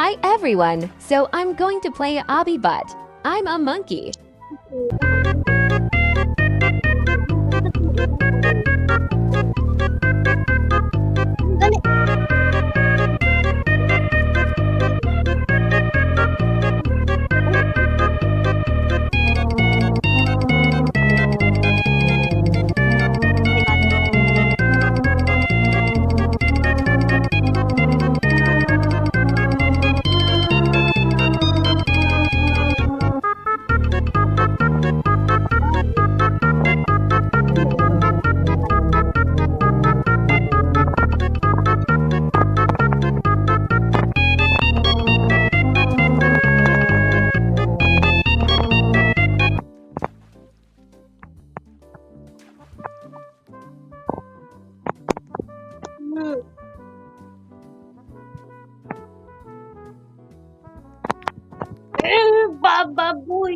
Hi everyone! So I'm going to play Obibot. I'm a monkey. Bababoy.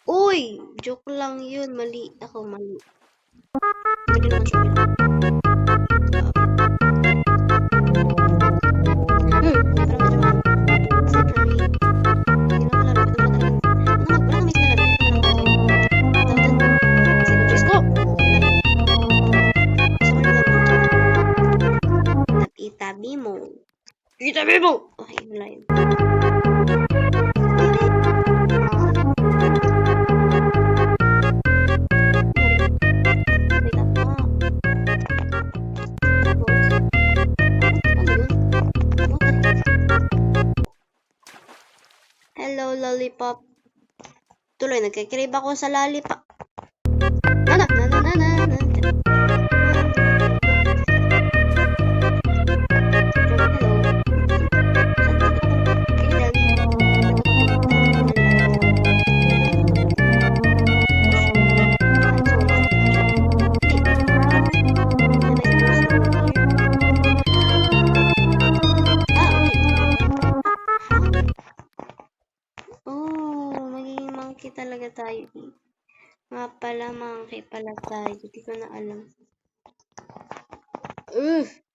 Uy, joke lang yun. Mali. Ako, mali. Mali naman siya. Itabi mo. Itabi mo! Okay, wala yun. Hello, lollipop. Tuloy, nagkikrib ako sa lollipop. Nana, nana, nana, nana. Talaga tayo eh. Nga pala, monkey pala tayo. Hindi ko na alam.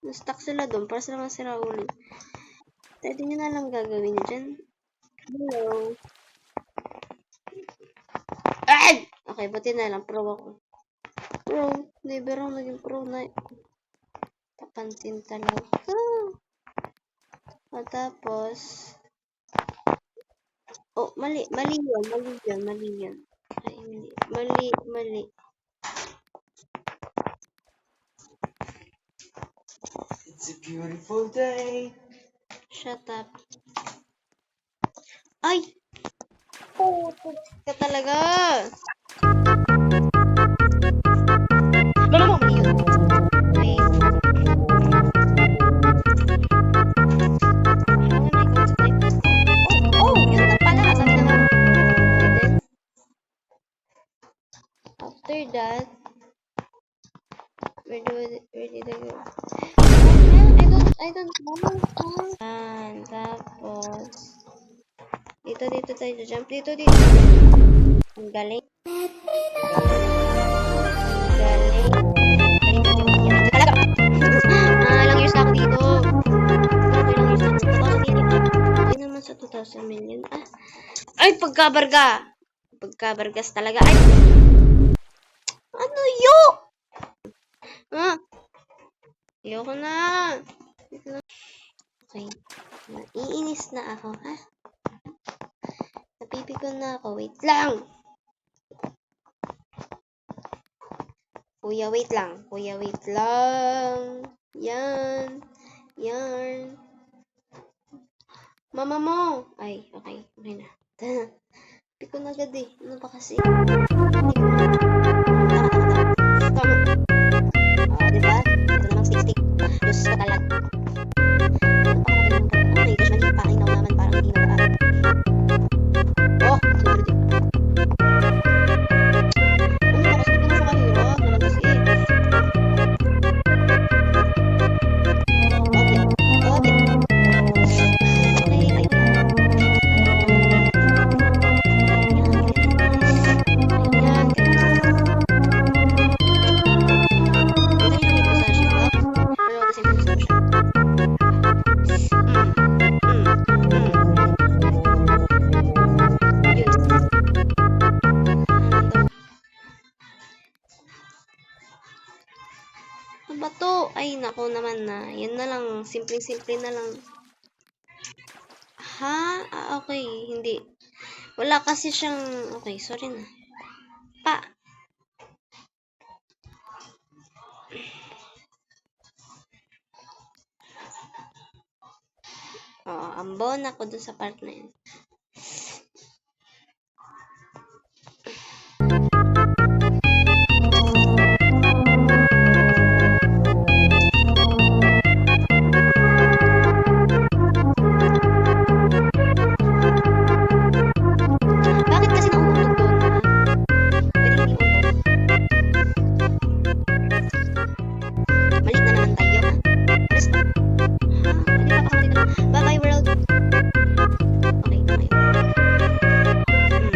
Na-stuck sila doon. Para sila masira ulo. Pwede nyo na lang gagawin nyo dyan. Hello. Ay! Okay, buti na lang. Pro ako. Pro. Never ako naging pro na. Papansin talaga. At tapos... Oh, mali yan. Ay, hindi. Mali. It's a beautiful day. Shut up. Ay! Oh, ka talaga. Mali yun. After that, where did I go? I don't know. And tapos, dito tayo jump. Dito. Ang galing. Ilang years na ako dito. Ilang years na ako. 2,000 million. Okay naman sa 2,000 million. Pagkabargas talaga. Ay! Ano yun? Ah! Ayoko na. Okay. Naiinis na ako, ha? Napipikon na ako. Wait lang! Kuya, wait lang. Kuya, wait lang. Yan. Yan. Mama mo! Ay, okay. Okay na. Pikon agad eh. Ano ba kasi? Tama. Diba? Ito namang stick-stick. Diyos ko talaga. Oh my gosh, mali pa. Ay, naman parang hindi nagaan. Oh, sunod din. Ano ba kasi hindi mo siya kahirap? Naman kasi eh. Ano ba to? Ay, nako naman na. Yan na lang. Simpleng-simple na lang. Ha? Okay. Hindi. Wala kasi siyang... Okay, sorry na. Pa. Oo, ambon ako dun sa part na yun. Bakit kasi nauuntog doon? Pwede hindi untog. Mali na naman tayo. Alas pa. Ha? Hindi pa ako dito. Bye-bye world. Okay, okay.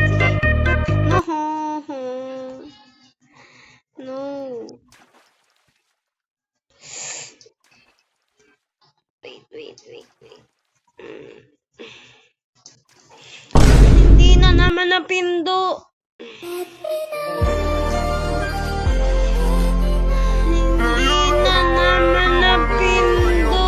Sige. No. No. Wait. Hindi na naman napindo. Hindi na naman napindo.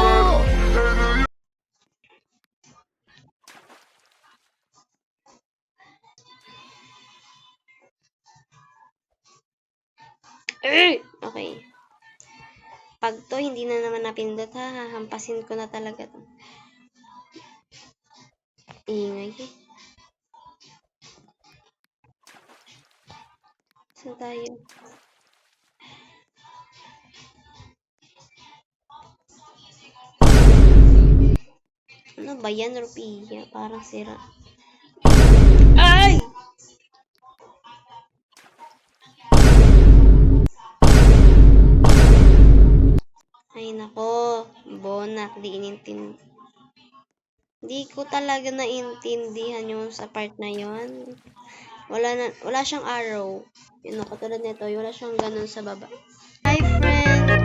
Okay. Pag to hindi na naman napindot ha, hahampasin ko na talaga to. Ingay eh. Saan tayo? Ano ba yan, Rupiya? Parang sira. Ay! Ay nako, bonak, di inintindi. Di ko talaga naintindihan yung sa part na yon. Wala siyang arrow. Yun, katulad nito, wala siyang ganun sa baba. Hi, friend!